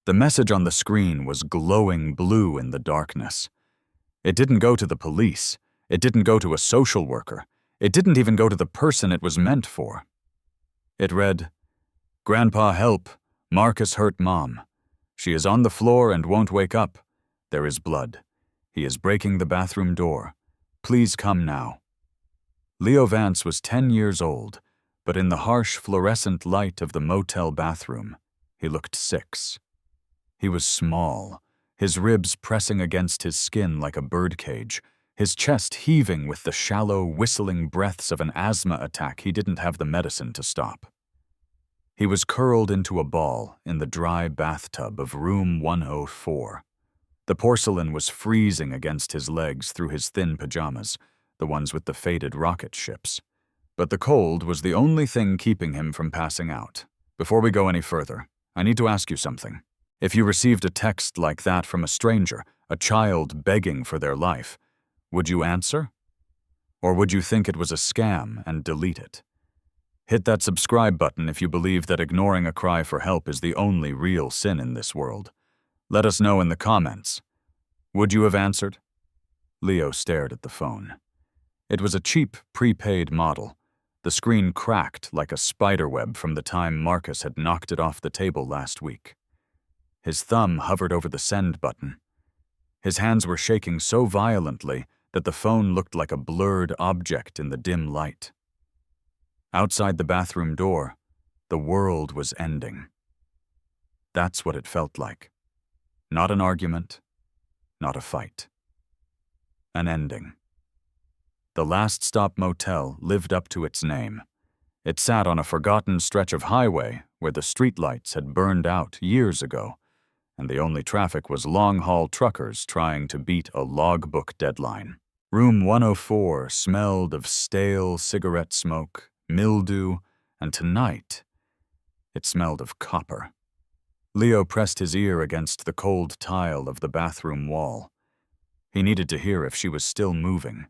The message on the screen was glowing blue in the darkness. It didn't go to the police. It didn't go to a social worker. It didn't even go to the person it was meant for. It read, "Grandpa, help. Marcus hurt Mom. She is on the floor and won't wake up. There is blood. He is breaking the bathroom door. Please come now." Leo Vance was 10 years old, but in the harsh fluorescent light of the motel bathroom, he looked 6. He was small, his ribs pressing against his skin like a birdcage, his chest heaving with the shallow, whistling breaths of an asthma attack he didn't have the medicine to stop. He was curled into a ball in the dry bathtub of room 104. The porcelain was freezing against his legs through his thin pajamas, the ones with the faded rocket ships. But the cold was the only thing keeping him from passing out. Before we go any further, I need to ask you something. If you received a text like that from a stranger, a child begging for their life, would you answer? Or would you think it was a scam and delete it? Hit that subscribe button if you believe that ignoring a cry for help is the only real sin in this world. Let us know in the comments. Would you have answered? Leo stared at the phone. It was a cheap, prepaid model. The screen cracked like a spiderweb from the time Marcus had knocked it off the table last week. His thumb hovered over the send button. His hands were shaking so violently that the phone looked like a blurred object in the dim light. Outside the bathroom door, the world was ending. That's what it felt like. Not an argument, not a fight. An ending. The Last Stop Motel lived up to its name. It sat on a forgotten stretch of highway where the streetlights had burned out years ago, and the only traffic was long-haul truckers trying to beat a logbook deadline. Room 104 smelled of stale cigarette smoke, mildew, and tonight, it smelled of copper. Leo pressed his ear against the cold tile of the bathroom wall. He needed to hear if she was still moving.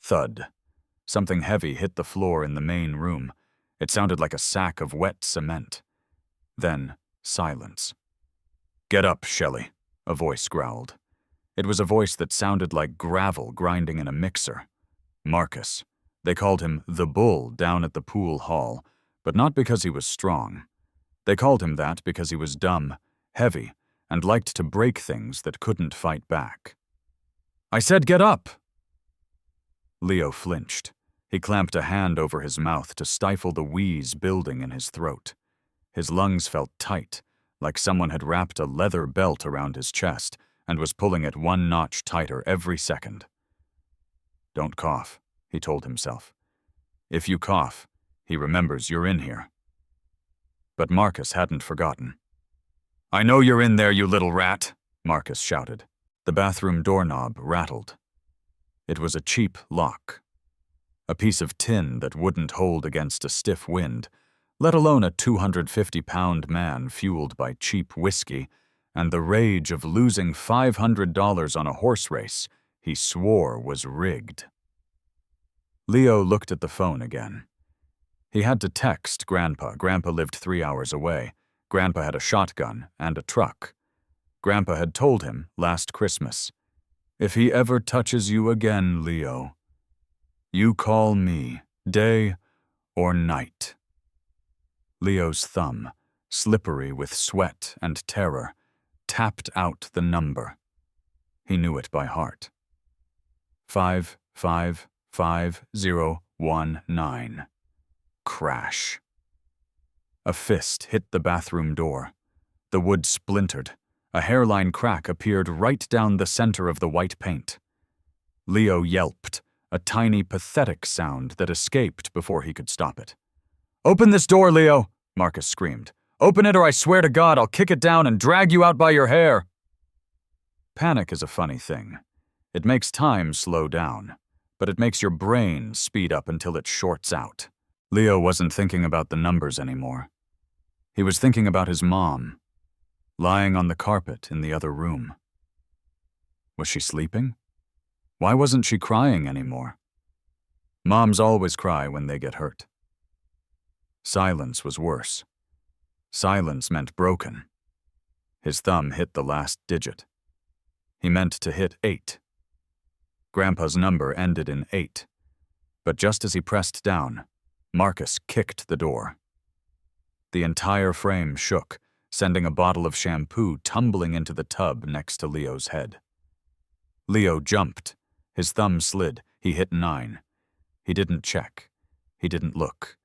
Thud. Something heavy hit the floor in the main room. It sounded like a sack of wet cement. Then, silence. "Get up, Shelley," a voice growled. It was a voice that sounded like gravel grinding in a mixer. Marcus. They called him the Bull down at the pool hall, but not because he was strong. They called him that because he was dumb, heavy, and liked to break things that couldn't fight back. "I said get up!" Leo flinched. He clamped a hand over his mouth to stifle the wheeze building in his throat. His lungs felt tight, like someone had wrapped a leather belt around his chest and was pulling it one notch tighter every second. "Don't cough," he told himself. "If you cough, he remembers you're in here." But Marcus hadn't forgotten. "I know you're in there, you little rat," Marcus shouted. The bathroom doorknob rattled. It was a cheap lock. A piece of tin that wouldn't hold against a stiff wind, let alone a 250-pound man fueled by cheap whiskey and the rage of losing $500 on a horse race he swore was rigged. Leo looked at the phone again. He had to text Grandpa. Grandpa lived 3 hours away. Grandpa had a shotgun and a truck. Grandpa had told him last Christmas, "If he ever touches you again, Leo, you call me, day or night." Leo's thumb, slippery with sweat and terror, tapped out the number. He knew it by heart. 555019. Crash. A fist hit the bathroom door. The wood splintered. A hairline crack appeared right down the center of the white paint. Leo yelped, a tiny, pathetic sound that escaped before he could stop it. "Open this door, Leo!" Marcus screamed. "Open it or I swear to God I'll kick it down and drag you out by your hair!" Panic is a funny thing. It makes time slow down, but it makes your brain speed up until it shorts out. Leo wasn't thinking about the numbers anymore. He was thinking about his mom, lying on the carpet in the other room. Was she sleeping? Why wasn't she crying anymore? Moms always cry when they get hurt. Silence was worse. Silence meant broken. His thumb hit the last digit. He meant to hit 8. Grandpa's number ended in 8. But just as he pressed down, Marcus kicked the door. The entire frame shook, sending a bottle of shampoo tumbling into the tub next to Leo's head. Leo jumped. His thumb slid. He hit 9. He didn't check. He didn't look.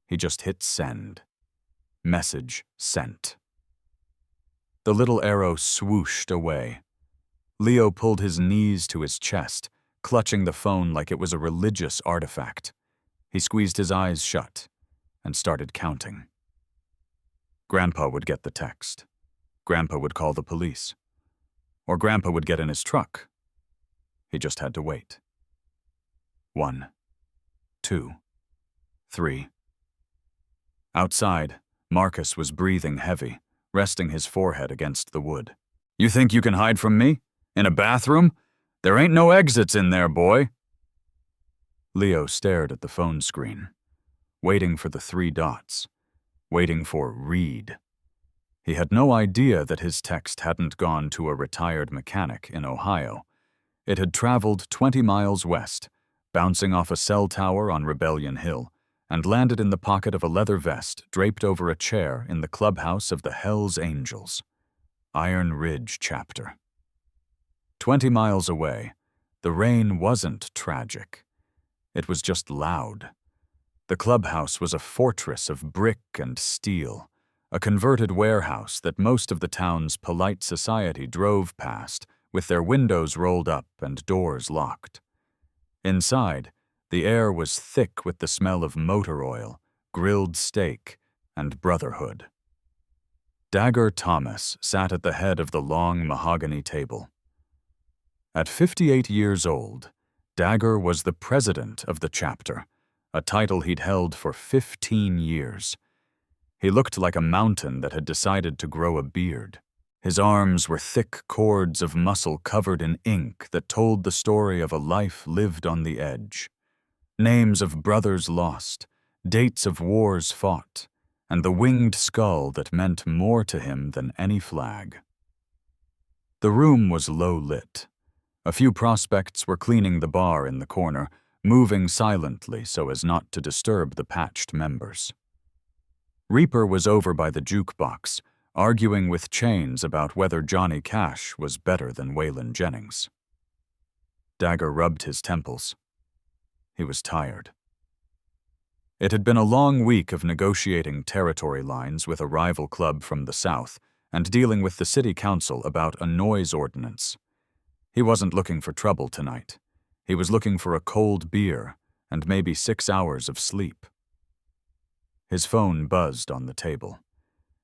He just hit send. Message sent. The little arrow swooshed away. Leo pulled his knees to his chest, clutching the phone like it was a religious artifact. He squeezed his eyes shut and started counting. Grandpa would get the text. Grandpa would call the police. Or Grandpa would get in his truck. He just had to wait. 1, 2, 3. Outside, Marcus was breathing heavy, resting his forehead against the wood. "You think you can hide from me? In a bathroom? There ain't no exits in there, boy." Leo stared at the phone screen, waiting for the 3 dots, waiting for read. He had no idea that his text hadn't gone to a retired mechanic in Ohio. It had traveled 20 miles west, bouncing off a cell tower on Rebellion Hill, and landed in the pocket of a leather vest draped over a chair in the clubhouse of the Hells Angels. Iron Ridge chapter. 20 miles away, the rain wasn't tragic. It was just loud. The clubhouse was a fortress of brick and steel, a converted warehouse that most of the town's polite society drove past, with their windows rolled up and doors locked. Inside, the air was thick with the smell of motor oil, grilled steak, and brotherhood. Dagger Thomas sat at the head of the long mahogany table. At 58 years old, Dagger was the president of the chapter, a title he'd held for 15 years. He looked like a mountain that had decided to grow a beard. His arms were thick cords of muscle covered in ink that told the story of a life lived on the edge. Names of brothers lost, dates of wars fought, and the winged skull that meant more to him than any flag. The room was low lit. A few prospects were cleaning the bar in the corner, moving silently so as not to disturb the patched members. Reaper was over by the jukebox, arguing with Chains about whether Johnny Cash was better than Waylon Jennings. Dagger rubbed his temples. He was tired. It had been a long week of negotiating territory lines with a rival club from the south and dealing with the city council about a noise ordinance. He wasn't looking for trouble tonight. He was looking for a cold beer and maybe 6 hours of sleep. His phone buzzed on the table.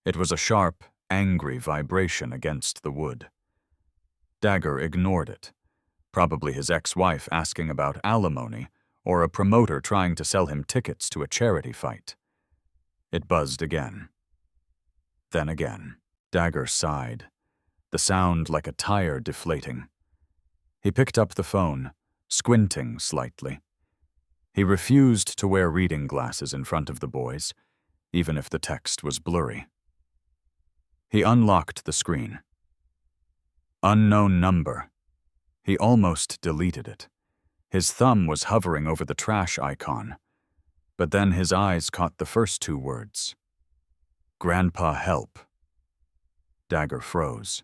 It was a sharp, angry vibration against the wood. Dagger ignored it. Probably his ex-wife asking about alimony, or a promoter trying to sell him tickets to a charity fight. It buzzed again. Then again. Dagger sighed, the sound like a tire deflating. He picked up the phone, squinting slightly. He refused to wear reading glasses in front of the boys, even if the text was blurry. He unlocked the screen. Unknown number. He almost deleted it. His thumb was hovering over the trash icon, but then his eyes caught the first 2 words. Grandpa help. Dagger froze.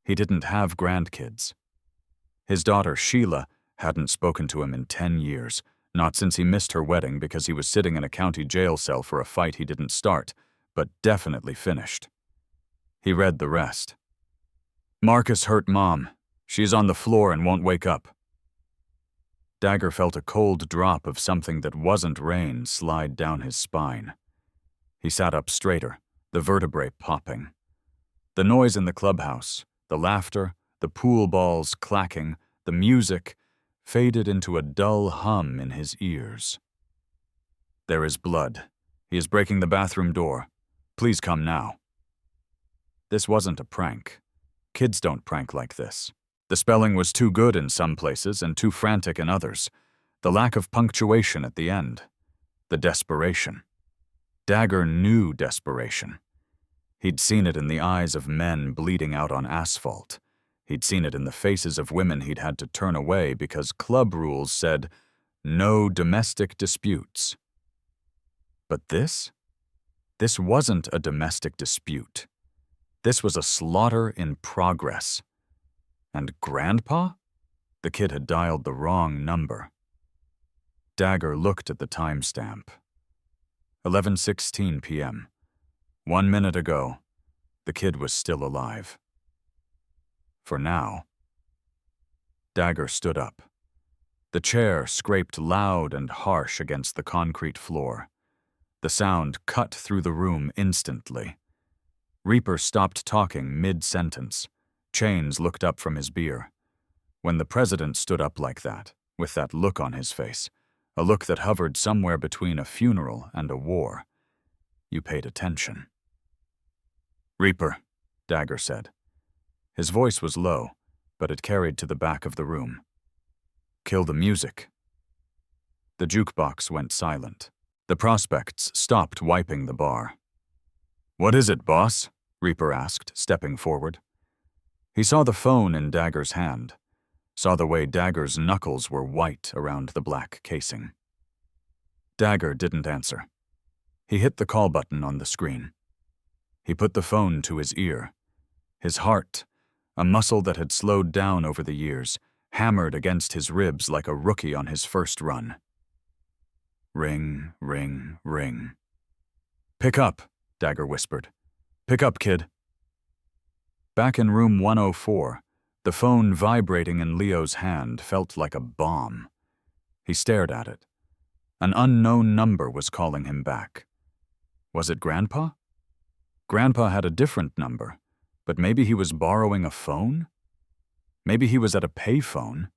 He didn't have grandkids. His daughter, Sheila, hadn't spoken to him in 10 years, not since he missed her wedding because he was sitting in a county jail cell for a fight he didn't start, but definitely finished. He read the rest. Marcus hurt Mom. She's on the floor and won't wake up. Dagger felt a cold drop of something that wasn't rain slide down his spine. He sat up straighter, the vertebrae popping. The noise in the clubhouse, the laughter, the pool balls clacking, the music, faded into a dull hum in his ears. There is blood. He is breaking the bathroom door. Please come now. This wasn't a prank. Kids don't prank like this. The spelling was too good in some places and too frantic in others. The lack of punctuation at the end. The desperation. Dagger knew desperation. He'd seen it in the eyes of men bleeding out on asphalt. He'd seen it in the faces of women he'd had to turn away because club rules said, "No domestic disputes." But this wasn't a domestic dispute. This was a slaughter in progress. And Grandpa? The kid had dialed the wrong number. Dagger looked at the timestamp. 11:16 p.m. 1 minute ago, the kid was still alive. For now. Dagger stood up. The chair scraped loud and harsh against the concrete floor. The sound cut through the room instantly. Reaper stopped talking mid-sentence. Chains looked up from his beer. When the president stood up like that, with that look on his face, a look that hovered somewhere between a funeral and a war, you paid attention. "Reaper," Dagger said. His voice was low, but it carried to the back of the room. "Kill the music." The jukebox went silent. The prospects stopped wiping the bar. "What is it, boss?" Reaper asked, stepping forward. He saw the phone in Dagger's hand, saw the way Dagger's knuckles were white around the black casing. Dagger didn't answer. He hit the call button on the screen. He put the phone to his ear. His heart, a muscle that had slowed down over the years, hammered against his ribs like a rookie on his first run. Ring, ring, ring. "Pick up," Dagger whispered. "Pick up, kid." Back in room 104, the phone vibrating in Leo's hand felt like a bomb. He stared at it. An unknown number was calling him back. Was it Grandpa? Grandpa had a different number, but maybe he was borrowing a phone? Maybe he was at a payphone.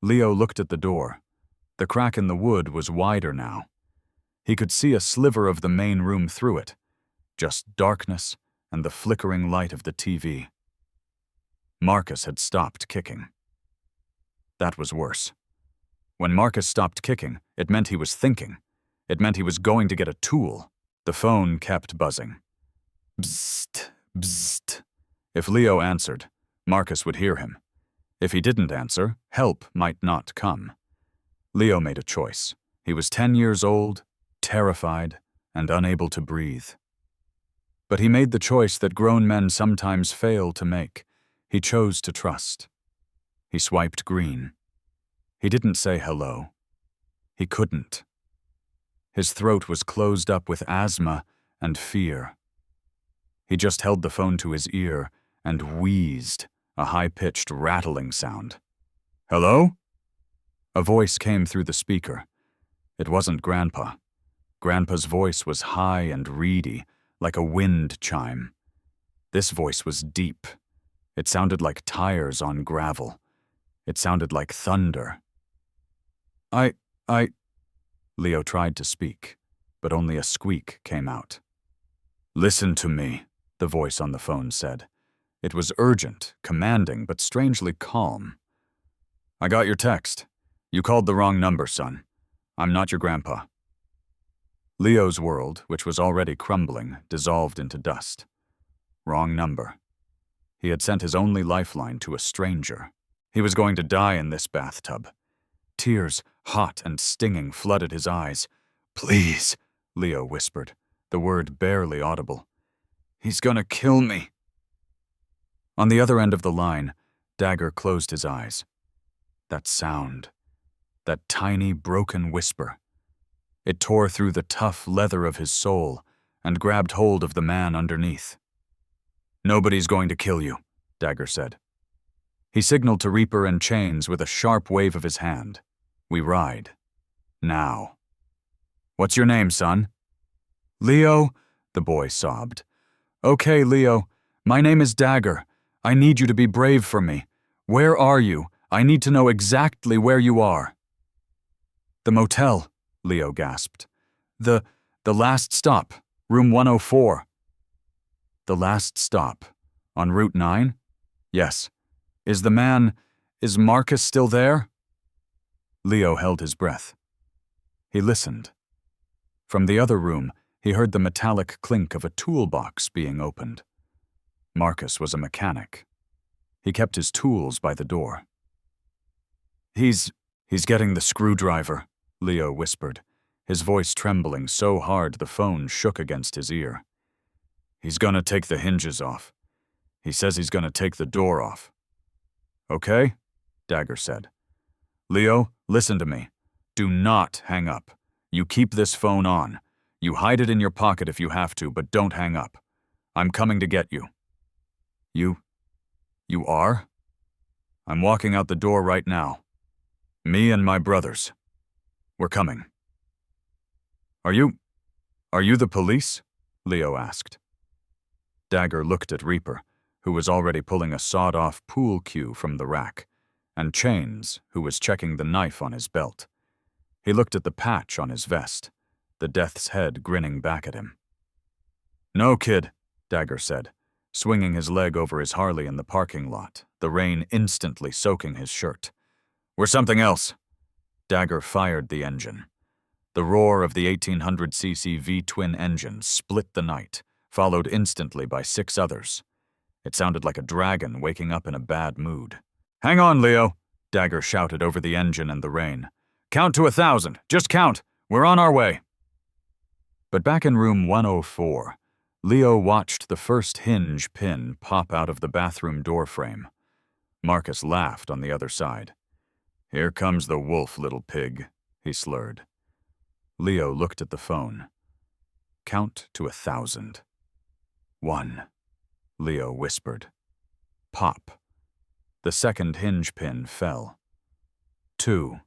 Leo looked at the door. The crack in the wood was wider now. He could see a sliver of the main room through it, just darkness and the flickering light of the TV. Marcus had stopped kicking. That was worse. When Marcus stopped kicking, it meant he was thinking. It meant he was going to get a tool. The phone kept buzzing. Bzzzt, bzzzt. If Leo answered, Marcus would hear him. If he didn't answer, help might not come. Leo made a choice. He was 10 years old, terrified, and unable to breathe. But he made the choice that grown men sometimes fail to make. He chose to trust. He swiped green. He didn't say hello. He couldn't. His throat was closed up with asthma and fear. He just held the phone to his ear and wheezed, a high-pitched rattling sound. "Hello?" A voice came through the speaker. It wasn't Grandpa. Grandpa's voice was high and reedy, like a wind chime. This voice was deep. It sounded like tires on gravel. It sounded like thunder. I... Leo tried to speak, but only a squeak came out. "Listen to me," the voice on the phone said. It was urgent, commanding, but strangely calm. "I got your text. You called the wrong number, son. I'm not your grandpa." Leo's world, which was already crumbling, dissolved into dust. Wrong number. He had sent his only lifeline to a stranger. He was going to die in this bathtub. Tears, hot and stinging, flooded his eyes. "Please," Leo whispered, the word barely audible. "He's gonna kill me." On the other end of the line, Dagger closed his eyes. That sound. That tiny, broken whisper. It tore through the tough leather of his soul and grabbed hold of the man underneath. "Nobody's going to kill you," Dagger said. He signaled to Reaper and Chains with a sharp wave of his hand. "We ride. Now." "What's your name, son?" "Leo," the boy sobbed. "Okay, Leo. My name is Dagger. I need you to be brave for me. Where are you? I need to know exactly where you are." "The motel," Leo gasped. The last stop, room 104. "The last stop? On Route 9? Yes. Is Marcus still there?" Leo held his breath. He listened. From the other room, He heard the metallic clink of a toolbox being opened. Marcus was a mechanic. He kept his tools by the door. He's getting the screwdriver, Leo whispered, his voice trembling so hard the phone shook against his ear. He's gonna take the hinges off. He says he's gonna take the door off. Okay? Dagger said. Leo, listen to me. Do not hang up. You keep this phone on. You hide it in your pocket if you have to, but don't hang up. I'm coming to get you. You are? I'm walking out the door right now. Me and my brothers. We're coming. Are you the police? Leo asked. Dagger looked at Reaper, who was already pulling a sawed-off pool cue from the rack, and Chains, who was checking the knife on his belt. He looked at the patch on his vest, the death's head grinning back at him. No, kid, Dagger said, swinging his leg over his Harley in the parking lot, the rain instantly soaking his shirt. We're something else. Dagger fired the engine. The roar of the 1800cc V-twin engine split the night, followed instantly by 6 others. It sounded like a dragon waking up in a bad mood. Hang on, Leo, Dagger shouted over the engine and the rain. Count to 1,000. Just count. We're on our way. But back in room 104, Leo watched the first hinge pin pop out of the bathroom door frame. Marcus laughed on the other side. Here comes the wolf, little pig, he slurred. Leo looked at the phone. Count to 1,000. 1, Leo whispered. Pop. The second hinge pin fell. 2.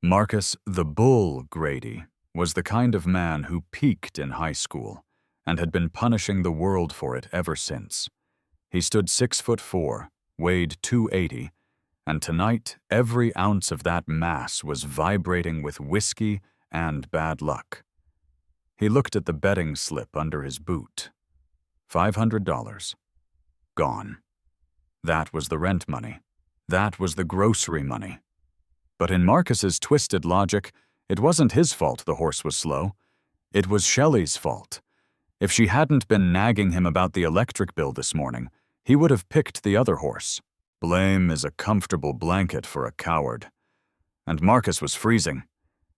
Marcus the Bull Grady was the kind of man who peaked in high school and had been punishing the world for it ever since. He stood 6'4", weighed 280, and tonight every ounce of that mass was vibrating with whiskey and bad luck. He looked at the betting slip under his boot. $500. Gone. That was the rent money. That was the grocery money. But in Marcus's twisted logic, it wasn't his fault the horse was slow. It was Shelley's fault. If she hadn't been nagging him about the electric bill this morning, he would have picked the other horse. Blame is a comfortable blanket for a coward. And Marcus was freezing.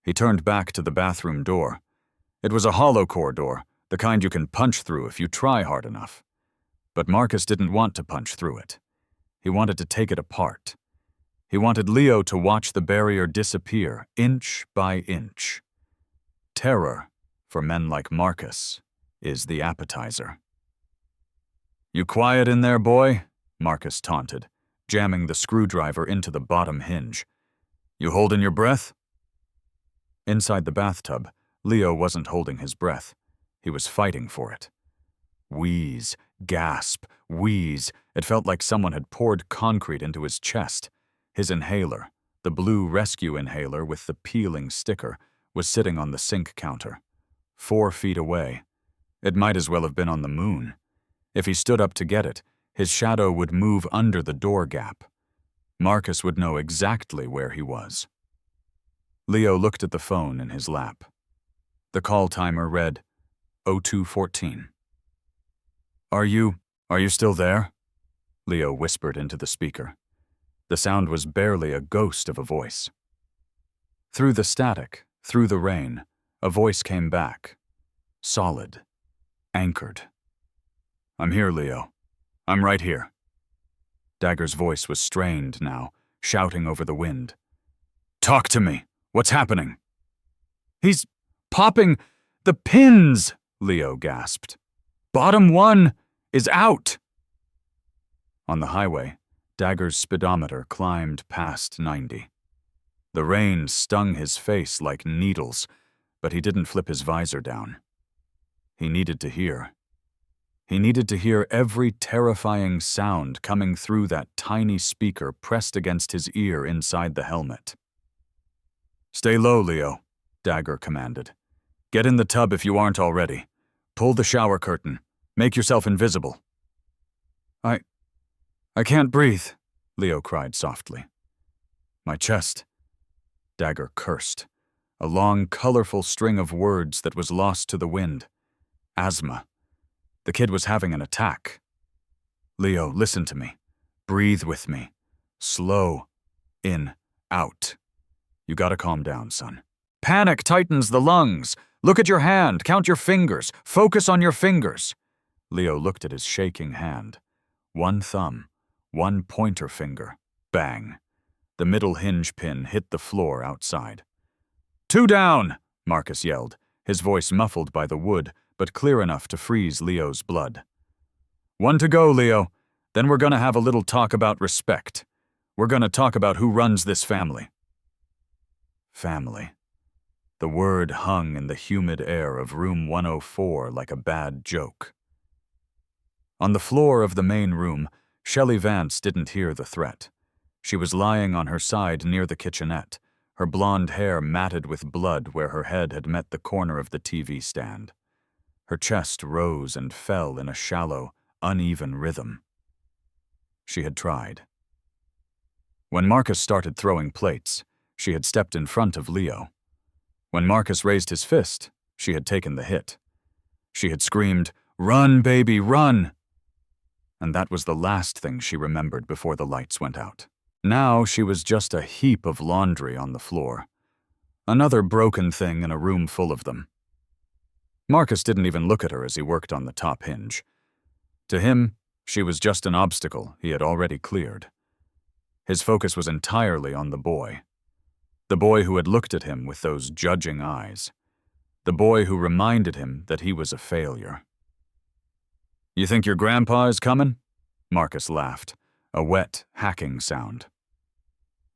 He turned back to the bathroom door. It was a hollow core door, the kind you can punch through if you try hard enough. But Marcus didn't want to punch through it. He wanted to take it apart. He wanted Leo to watch the barrier disappear, inch by inch. Terror, for men like Marcus, is the appetizer. You quiet in there, boy? Marcus taunted, jamming the screwdriver into the bottom hinge. You holding your breath? Inside the bathtub, Leo wasn't holding his breath. He was fighting for it. Wheeze, gasp, wheeze. It felt like someone had poured concrete into his chest. His inhaler, the blue rescue inhaler with the peeling sticker, was sitting on the sink counter. 4 feet away. It might as well have been on the moon. If he stood up to get it, his shadow would move under the door gap. Marcus would know exactly where he was. Leo looked at the phone in his lap. The call timer read 0214. Are you still there? Leo whispered into the speaker. The sound was barely a ghost of a voice. Through the static, through the rain, a voice came back. Solid. Anchored. I'm here, Leo. I'm right here. Dagger's voice was strained now, shouting over the wind. Talk to me. What's happening? He's popping the pins, Leo gasped. Bottom one is out. On the highway, Dagger's speedometer climbed past 90. The rain stung his face like needles, but he didn't flip his visor down. He needed to hear. He needed to hear every terrifying sound coming through that tiny speaker pressed against his ear inside the helmet. Stay low, Leo, Dagger commanded. Get in the tub if you aren't already. Pull the shower curtain. Make yourself invisible. I can't breathe, Leo cried softly. My chest. Dagger cursed. A long, colorful string of words that was lost to the wind. Asthma. The kid was having an attack. Leo, listen to me. Breathe with me. Slow. In. Out. You gotta calm down, son. Panic tightens the lungs. Look at your hand. Count your fingers. Focus on your fingers. Leo looked at his shaking hand. One thumb. One pointer finger. Bang. The middle hinge pin hit the floor outside. 2 down, Marcus yelled, his voice muffled by the wood, but clear enough to freeze Leo's blood. 1 to go, Leo. Then we're gonna have a little talk about respect. We're gonna talk about who runs this family. Family. The word hung in the humid air of room 104 like a bad joke. On the floor of the main room, Shelley Vance didn't hear the threat. She was lying on her side near the kitchenette, her blonde hair matted with blood where her head had met the corner of the TV stand. Her chest rose and fell in a shallow, uneven rhythm. She had tried. When Marcus started throwing plates, she had stepped in front of Leo. When Marcus raised his fist, she had taken the hit. She had screamed, "Run, baby, run!" And that was the last thing she remembered before the lights went out. Now she was just a heap of laundry on the floor. Another broken thing in a room full of them. Marcus didn't even look at her as he worked on the top hinge. To him, she was just an obstacle he had already cleared. His focus was entirely on the boy. The boy who had looked at him with those judging eyes. The boy who reminded him that he was a failure. "You think your grandpa is coming?" Marcus laughed, a wet, hacking sound.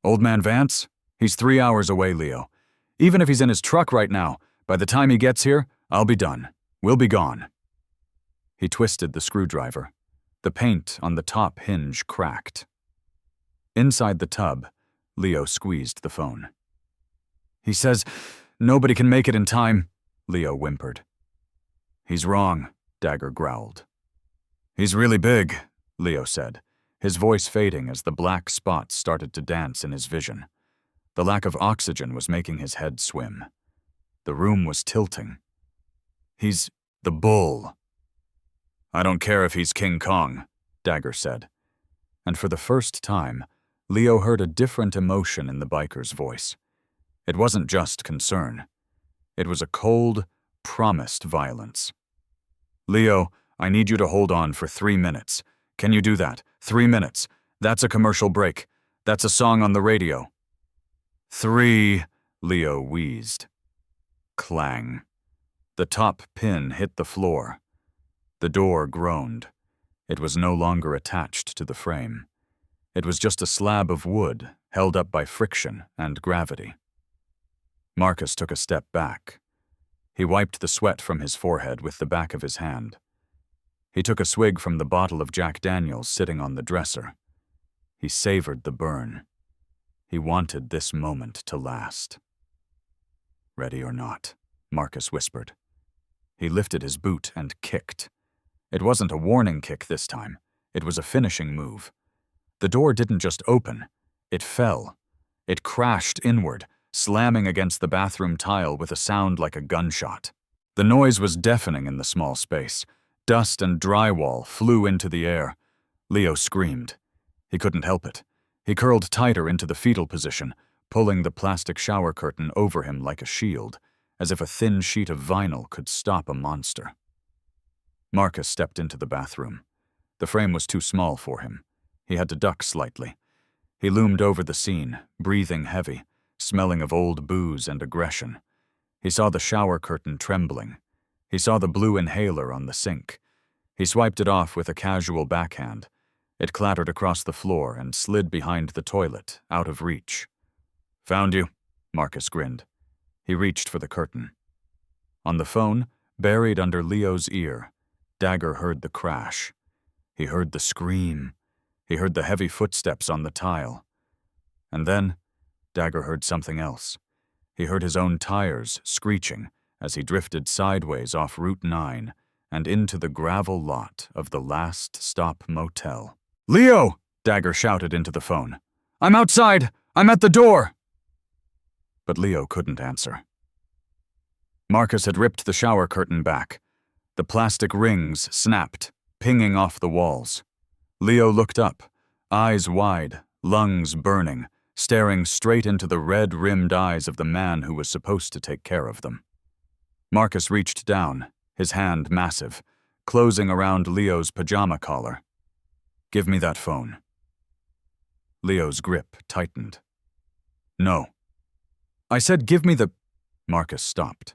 "Old man Vance? He's 3 hours away, Leo. Even if he's in his truck right now, by the time he gets here, I'll be done. We'll be gone." He twisted the screwdriver. The paint on the top hinge cracked. Inside the tub, Leo squeezed the phone. "He says nobody can make it in time," Leo whimpered. "He's wrong," Dagger growled. "He's really big," Leo said, his voice fading as the black spots started to dance in his vision. The lack of oxygen was making his head swim. The room was tilting. "He's the bull." "I don't care if he's King Kong," Dagger said. And for the first time, Leo heard a different emotion in the biker's voice. It wasn't just concern. It was a cold, promised violence. "Leo, I need you to hold on for 3 minutes. Can you do that? 3 minutes. That's a commercial break. That's a song on the radio." 3, Leo wheezed. Clang. The top pin hit the floor. The door groaned. It was no longer attached to the frame. It was just a slab of wood held up by friction and gravity. Marcus took a step back. He wiped the sweat from his forehead with the back of his hand. He took a swig from the bottle of Jack Daniels sitting on the dresser. He savored the burn. He wanted this moment to last. "Ready or not," Marcus whispered. He lifted his boot and kicked. It wasn't a warning kick this time. It was a finishing move. The door didn't just open. It fell. It crashed inward, slamming against the bathroom tile with a sound like a gunshot. The noise was deafening in the small space. Dust and drywall flew into the air. Leo screamed. He couldn't help it. He curled tighter into the fetal position, pulling the plastic shower curtain over him like a shield, as if a thin sheet of vinyl could stop a monster. Marcus stepped into the bathroom. The frame was too small for him. He had to duck slightly. He loomed over the scene, breathing heavy, smelling of old booze and aggression. He saw the shower curtain trembling. He saw the blue inhaler on the sink. He swiped it off with a casual backhand. It clattered across the floor and slid behind the toilet, out of reach. "Found you," Marcus grinned. He reached for the curtain. On the phone, buried under Leo's ear, Dagger heard the crash. He heard the scream. He heard the heavy footsteps on the tile. And then, Dagger heard something else. He heard his own tires screeching as he drifted sideways off Route 9 and into the gravel lot of the Last Stop Motel. "Leo!" Dagger shouted into the phone. "I'm outside! I'm at the door!" But Leo couldn't answer. Marcus had ripped the shower curtain back. The plastic rings snapped, pinging off the walls. Leo looked up, eyes wide, lungs burning, staring straight into the red-rimmed eyes of the man who was supposed to take care of them. Marcus reached down, his hand massive, closing around Leo's pajama collar. "Give me that phone." Leo's grip tightened. "No." "I said give me the—" Marcus stopped.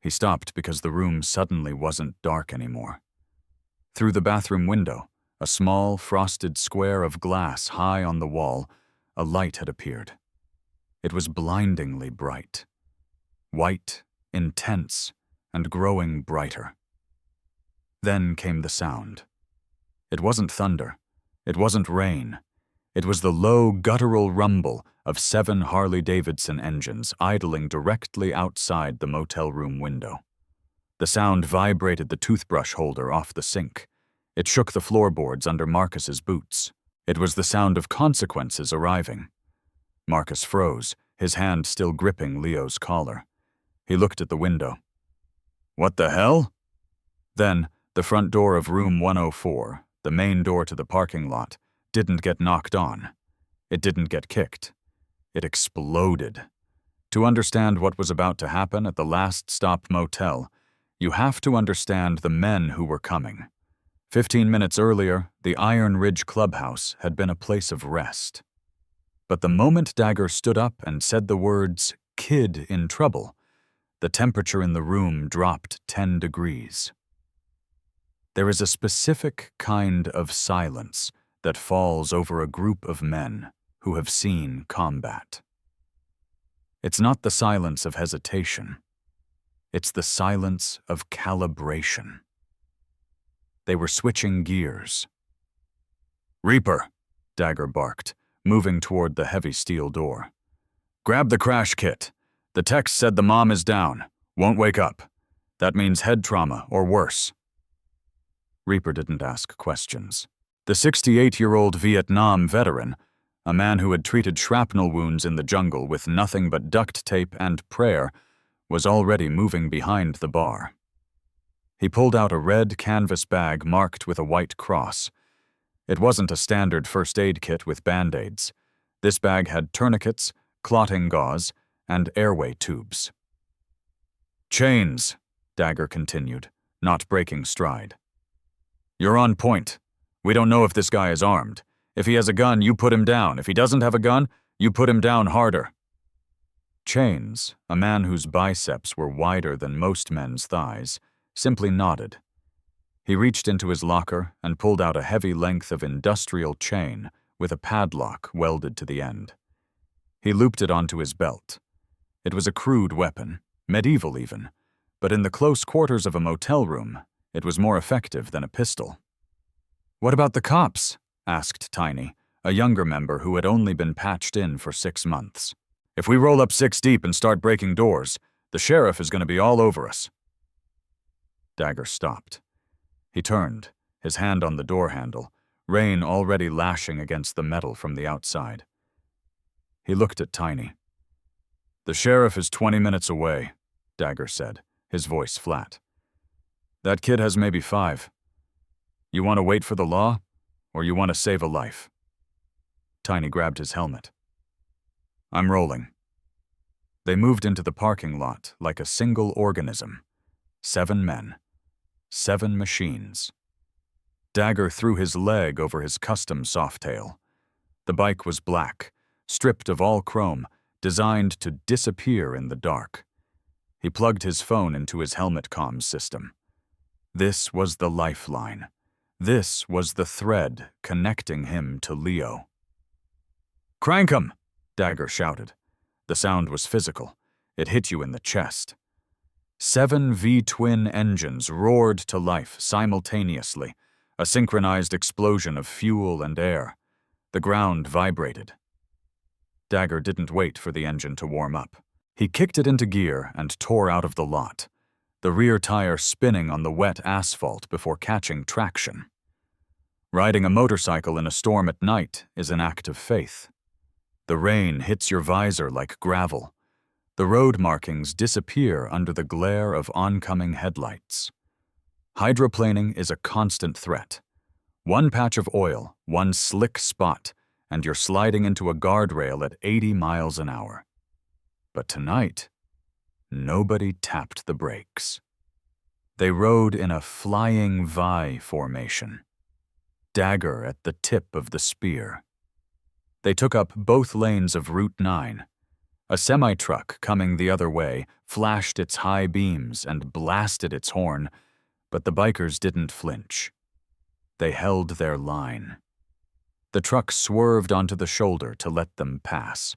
He stopped because the room suddenly wasn't dark anymore. Through the bathroom window, a small, frosted square of glass high on the wall, a light had appeared. It was blindingly bright. White, intense, and growing brighter. Then came the sound. It wasn't thunder. It wasn't rain. It was the low, guttural rumble of 7 Harley-Davidson engines idling directly outside the motel room window. The sound vibrated the toothbrush holder off the sink. It shook the floorboards under Marcus's boots. It was the sound of consequences arriving. Marcus froze, his hand still gripping Leo's collar. He looked at the window. "What the hell?" Then, the front door of room 104, the main door to the parking lot, didn't get knocked on. It didn't get kicked. It exploded. To understand what was about to happen at the Last Stop Motel, you have to understand the men who were coming. 15 minutes earlier, the Iron Ridge Clubhouse had been a place of rest. But the moment Dagger stood up and said the words, "kid in trouble," the temperature in the room dropped 10 degrees. There is a specific kind of silence that falls over a group of men who have seen combat. It's not the silence of hesitation. It's the silence of calibration. They were switching gears. "Reaper," Dagger barked, moving toward the heavy steel door. "Grab the crash kit. The text said the mom is down, won't wake up. That means head trauma or worse." Reaper didn't ask questions. The 68-year-old Vietnam veteran, a man who had treated shrapnel wounds in the jungle with nothing but duct tape and prayer, was already moving behind the bar. He pulled out a red canvas bag marked with a white cross. It wasn't a standard first aid kit with band-aids. This bag had tourniquets, clotting gauze, and airway tubes. "Chains," Dagger continued, not breaking stride. "You're on point. We don't know if this guy is armed. If he has a gun, you put him down. If he doesn't have a gun, you put him down harder." Chains, a man whose biceps were wider than most men's thighs, simply nodded. He reached into his locker and pulled out a heavy length of industrial chain with a padlock welded to the end. He looped it onto his belt. It was a crude weapon, medieval even, but in the close quarters of a motel room, it was more effective than a pistol. "What about the cops?" asked Tiny, a younger member who had only been patched in for 6 months. "If we roll up 6 deep and start breaking doors, the sheriff is going to be all over us." Dagger stopped. He turned, his hand on the door handle, rain already lashing against the metal from the outside. He looked at Tiny. "The sheriff is 20 minutes away," Dagger said, his voice flat. "That kid has maybe 5. You want to wait for the law, or you want to save a life?" Tiny grabbed his helmet. "I'm rolling." They moved into the parking lot like a single organism. 7 men. 7 machines. Dagger threw his leg over his custom softail. The bike was black, stripped of all chrome, designed to disappear in the dark. He plugged his phone into his helmet comms system. This was the lifeline. This was the thread connecting him to Leo. "Crank 'em!" Dagger shouted. The sound was physical. It hit you in the chest. 7 V-twin engines roared to life simultaneously, a synchronized explosion of fuel and air. The ground vibrated. Dagger didn't wait for the engine to warm up. He kicked it into gear and tore out of the lot, the rear tire spinning on the wet asphalt before catching traction. Riding a motorcycle in a storm at night is an act of faith. The rain hits your visor like gravel. The road markings disappear under the glare of oncoming headlights. Hydroplaning is a constant threat. One patch of oil, one slick spot, and you're sliding into a guardrail at 80 miles an hour. But tonight, nobody tapped the brakes. They rode in a flying V formation, dagger at the tip of the spear. They took up both lanes of Route 9. A semi-truck coming the other way flashed its high beams and blasted its horn, but the bikers didn't flinch. They held their line. The truck swerved onto the shoulder to let them pass.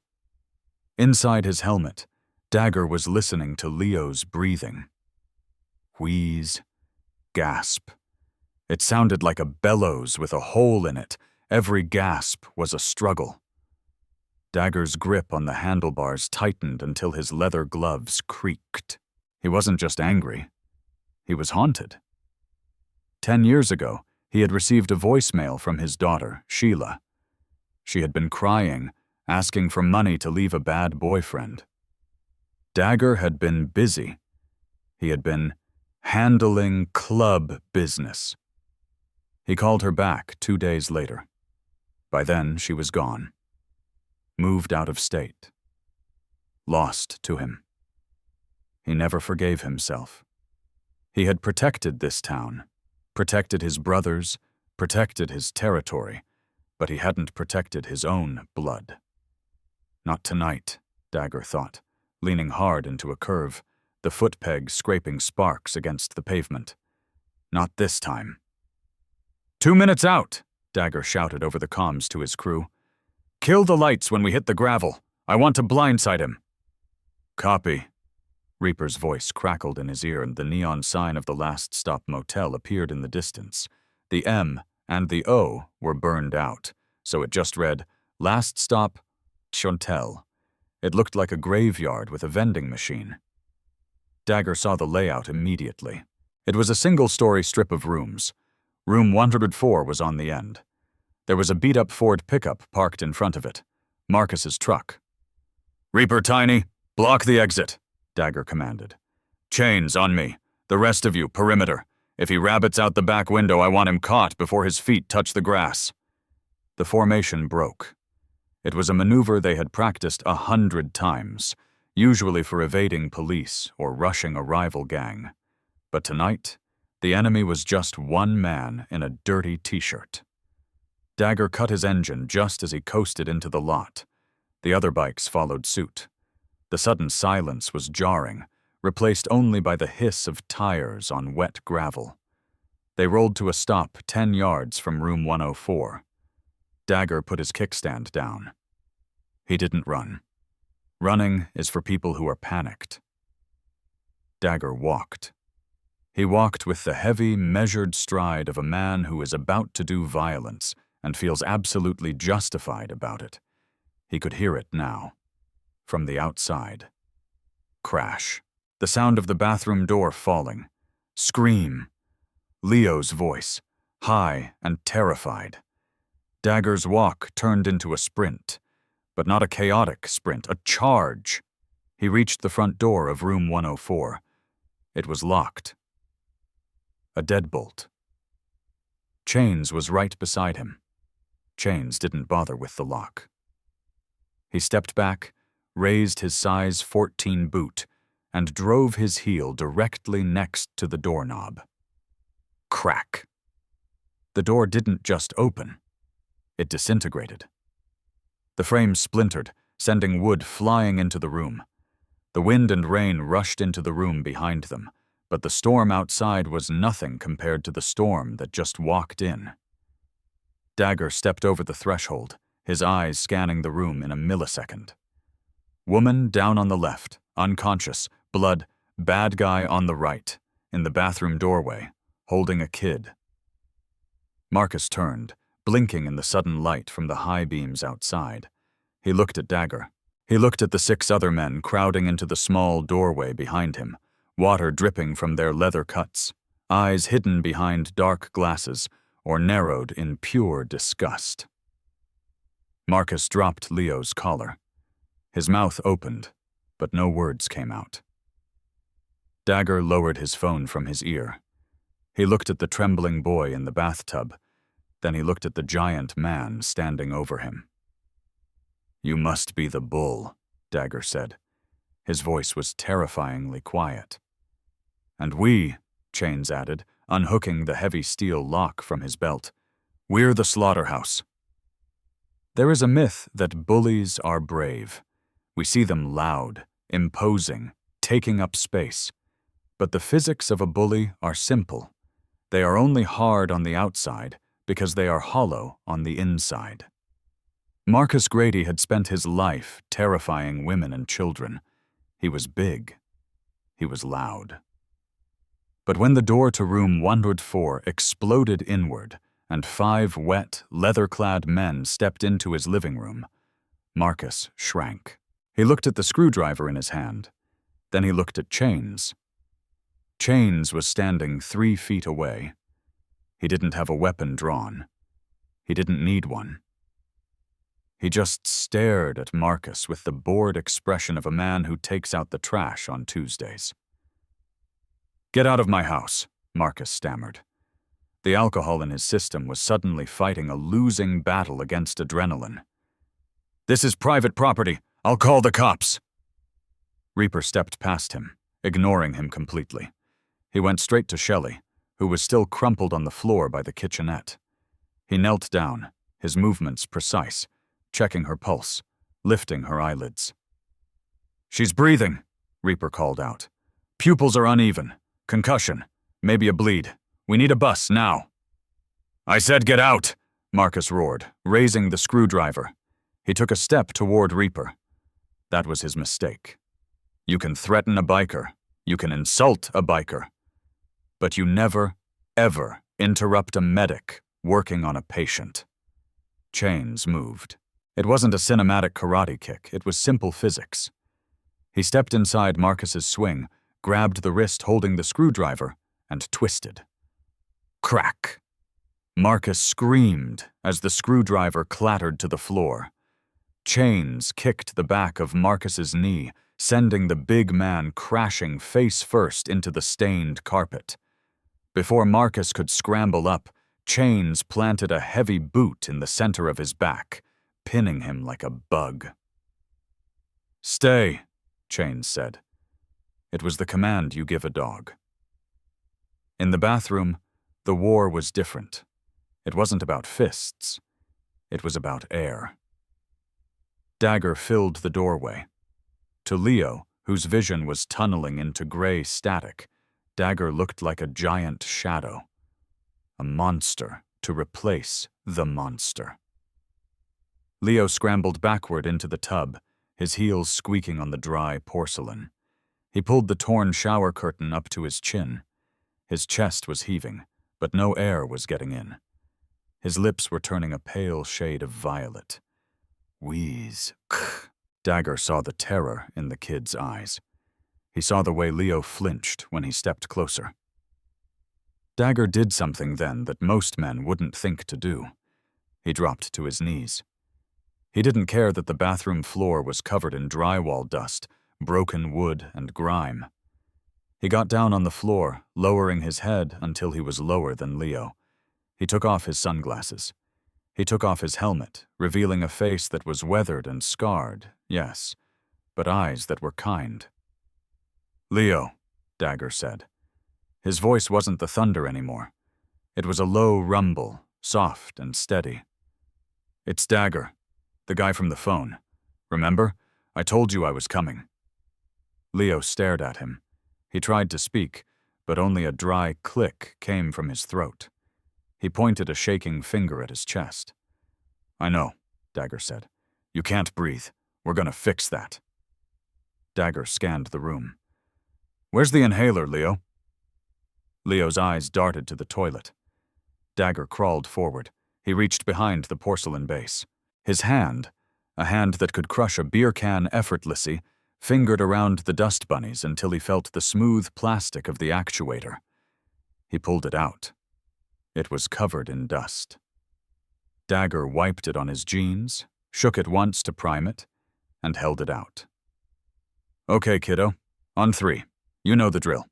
Inside his helmet, Dagger was listening to Leo's breathing. Wheeze, gasp. It sounded like a bellows with a hole in it. Every gasp was a struggle. Dagger's grip on the handlebars tightened until his leather gloves creaked. He wasn't just angry. He was haunted. 10 years ago, he had received a voicemail from his daughter, Sheila. She had been crying, asking for money to leave a bad boyfriend. Dagger had been busy. He had been handling club business. He called her back 2 days later. By then, she was gone. Moved out of state. Lost to him. He never forgave himself. He had protected this town, protected his brothers, protected his territory, but he hadn't protected his own blood. Not tonight, Dagger thought, leaning hard into a curve, the foot peg scraping sparks against the pavement. Not this time. 2 minutes out, Dagger shouted over the comms to his crew. Kill the lights when we hit the gravel. I want to blindside him. Copy. Reaper's voice crackled in his ear and the neon sign of the Last Stop Motel appeared in the distance. The M and the O were burned out, so it just read, Last Stop Motel. It looked like a graveyard with a vending machine. Dagger saw the layout immediately. It was a single-story strip of rooms. Room 104 was on the end. There was a beat-up Ford pickup parked in front of it. Marcus's truck. Reaper Tiny, block the exit, Dagger commanded. Chains on me. The rest of you, perimeter. If he rabbits out the back window, I want him caught before his feet touch the grass. The formation broke. It was a maneuver they had practiced 100 times, usually for evading police or rushing a rival gang. But tonight, the enemy was just one man in a dirty t-shirt. Dagger cut his engine just as he coasted into the lot. The other bikes followed suit. The sudden silence was jarring, replaced only by the hiss of tires on wet gravel. They rolled to a stop 10 yards from room 104. Dagger put his kickstand down. He didn't run. Running is for people who are panicked. Dagger walked. He walked with the heavy, measured stride of a man who is about to do violence and feels absolutely justified about it. He could hear it now. From the outside. Crash. The sound of the bathroom door falling. Scream. Leo's voice, high and terrified. Dagger's walk turned into a sprint, but not a chaotic sprint, a charge. He reached the front door of room 104. It was locked. A deadbolt. Chains was right beside him. Chains didn't bother with the lock. He stepped back, raised his size 14 boot, and drove his heel directly next to the doorknob. Crack. The door didn't just open. It disintegrated. The frame splintered, sending wood flying into the room. The wind and rain rushed into the room behind them, but the storm outside was nothing compared to the storm that just walked in. Dagger stepped over the threshold, his eyes scanning the room in a millisecond. Woman down on the left, unconscious, blood, bad guy on the right, in the bathroom doorway, holding a kid. Marcus turned, blinking in the sudden light from the high beams outside. He looked at Dagger. He looked at the 6 other men crowding into the small doorway behind him, water dripping from their leather cuts, eyes hidden behind dark glasses or narrowed in pure disgust. Marcus dropped Leo's collar. His mouth opened. but no words came out. Dagger lowered his phone from his ear. He looked at the trembling boy in the bathtub. Then he looked at the giant man standing over him. "You must be the bull," Dagger said. His voice was terrifyingly quiet. "And we," Chains added, unhooking the heavy steel lock from his belt, "we're the slaughterhouse." There is a myth that bullies are brave. We see them loud, imposing, taking up space. But the physics of a bully are simple. They are only hard on the outside because they are hollow on the inside. Marcus Grady had spent his life terrifying women and children. He was big. He was loud. But when the door to room 104 exploded inward and 5 wet, leather-clad men stepped into his living room, Marcus shrank. He looked at the screwdriver in his hand. Then he looked at Chains. Chains was standing 3 feet away. He didn't have a weapon drawn. He didn't need one. He just stared at Marcus with the bored expression of a man who takes out the trash on Tuesdays. "Get out of my house," Marcus stammered. The alcohol in his system was suddenly fighting a losing battle against adrenaline. "This is private property. I'll call the cops." Reaper stepped past him, ignoring him completely. He went straight to Shelley, who was still crumpled on the floor by the kitchenette. He knelt down, his movements precise, checking her pulse, lifting her eyelids. "She's breathing," Reaper called out. "Pupils are uneven. Concussion. Maybe a bleed. We need a bus, now." "I said get out," Marcus roared, raising the screwdriver. He took a step toward Reaper. That was his mistake. You can threaten a biker. You can insult a biker. But you never, ever interrupt a medic working on a patient. Chains moved. It wasn't a cinematic karate kick. It was simple physics. He stepped inside Marcus's swing, grabbed the wrist holding the screwdriver, and twisted. Crack! Marcus screamed as the screwdriver clattered to the floor. Chains kicked the back of Marcus's knee, sending the big man crashing face first into the stained carpet. Before Marcus could scramble up, Chains planted a heavy boot in the center of his back, pinning him like a bug. "Stay," Chains said. It was the command you give a dog. In the bathroom, the war was different. It wasn't about fists. It was about air. Dagger filled the doorway. To Leo, whose vision was tunneling into gray static, Dagger looked like a giant shadow. A monster to replace the monster. Leo scrambled backward into the tub, his heels squeaking on the dry porcelain. He pulled the torn shower curtain up to his chin. His chest was heaving, but no air was getting in. His lips were turning a pale shade of violet. Wheeze. Dagger saw the terror in the kid's eyes. He saw the way Leo flinched when he stepped closer. Dagger did something then that most men wouldn't think to do. He dropped to his knees. He didn't care that the bathroom floor was covered in drywall dust, broken wood, and grime. He got down on the floor, lowering his head until he was lower than Leo. He took off his sunglasses. He took off his helmet, revealing a face that was weathered and scarred, yes, but eyes that were kind. "Leo," Dagger said. His voice wasn't the thunder anymore. It was a low rumble, soft and steady. "It's Dagger, the guy from the phone. Remember? I told you I was coming." Leo stared at him. He tried to speak, but only a dry click came from his throat. He pointed a shaking finger at his chest. "I know," Dagger said. "You can't breathe. We're gonna fix that." Dagger scanned the room. "Where's the inhaler, Leo?" Leo's eyes darted to the toilet. Dagger crawled forward. He reached behind the porcelain base. His hand, a hand that could crush a beer can effortlessly, fingered around the dust bunnies until he felt the smooth plastic of the actuator. He pulled it out. It was covered in dust. Dagger wiped it on his jeans, shook it once to prime it, and held it out. Okay, kiddo. On 3. You know the drill.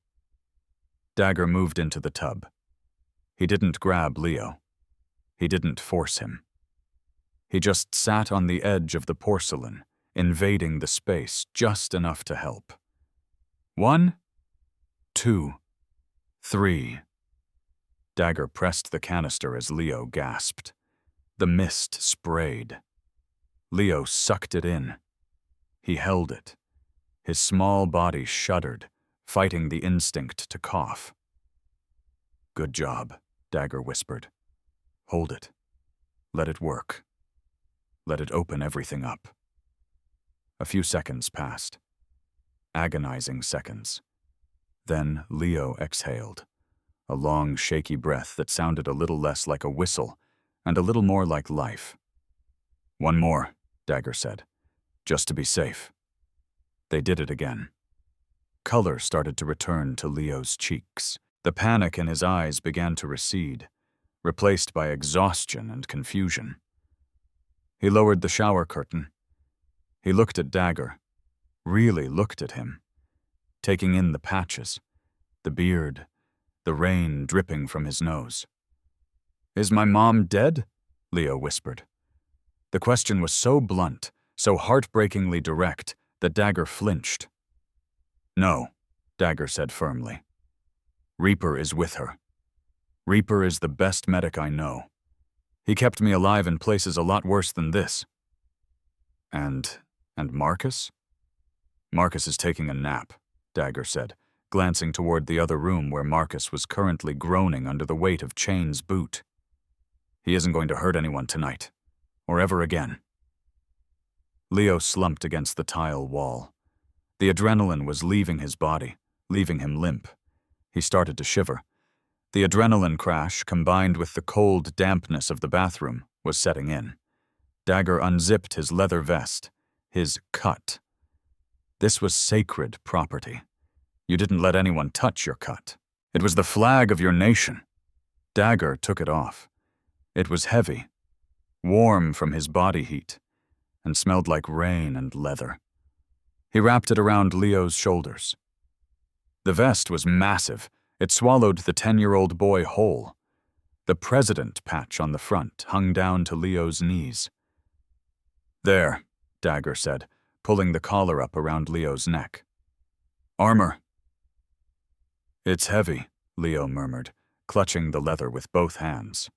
Dagger moved into the tub. He didn't grab Leo. He didn't force him. He just sat on the edge of the porcelain, invading the space just enough to help. 1, 2, 3. Dagger pressed the canister as Leo gasped. The mist sprayed. Leo sucked it in. He held it. His small body shuddered, fighting the instinct to cough. Good job, Dagger whispered. Hold it. Let it work. Let it open everything up. A few seconds passed. Agonizing seconds. Then Leo exhaled, a long, shaky breath that sounded a little less like a whistle and a little more like life. 1 more, Dagger said, just to be safe. They did it again. Color started to return to Leo's cheeks. The panic in his eyes began to recede, replaced by exhaustion and confusion. He lowered the shower curtain. He looked at Dagger, really looked at him, taking in the patches, the beard, the rain dripping from his nose. Is my mom dead? Leo whispered. The question was so blunt, so heartbreakingly direct, that Dagger flinched. No, Dagger said firmly. Reaper is with her. Reaper is the best medic I know. He kept me alive in places a lot worse than this. And Marcus? Marcus is taking a nap, Dagger said, glancing toward the other room where Marcus was currently groaning under the weight of Chain's boot. He isn't going to hurt anyone tonight, or ever again. Leo slumped against the tile wall. The adrenaline was leaving his body, leaving him limp. He started to shiver. The adrenaline crash, combined with the cold dampness of the bathroom, was setting in. Dagger unzipped his leather vest, his cut. This was sacred property. You didn't let anyone touch your cut. It was the flag of your nation. Dagger took it off. It was heavy, warm from his body heat, and smelled like rain and leather. He wrapped it around Leo's shoulders. The vest was massive. It swallowed the 10-year-old boy whole. The president patch on the front hung down to Leo's knees. There, Dagger said, pulling the collar up around Leo's neck. Armor. It's heavy, Leo murmured, clutching the leather with both hands.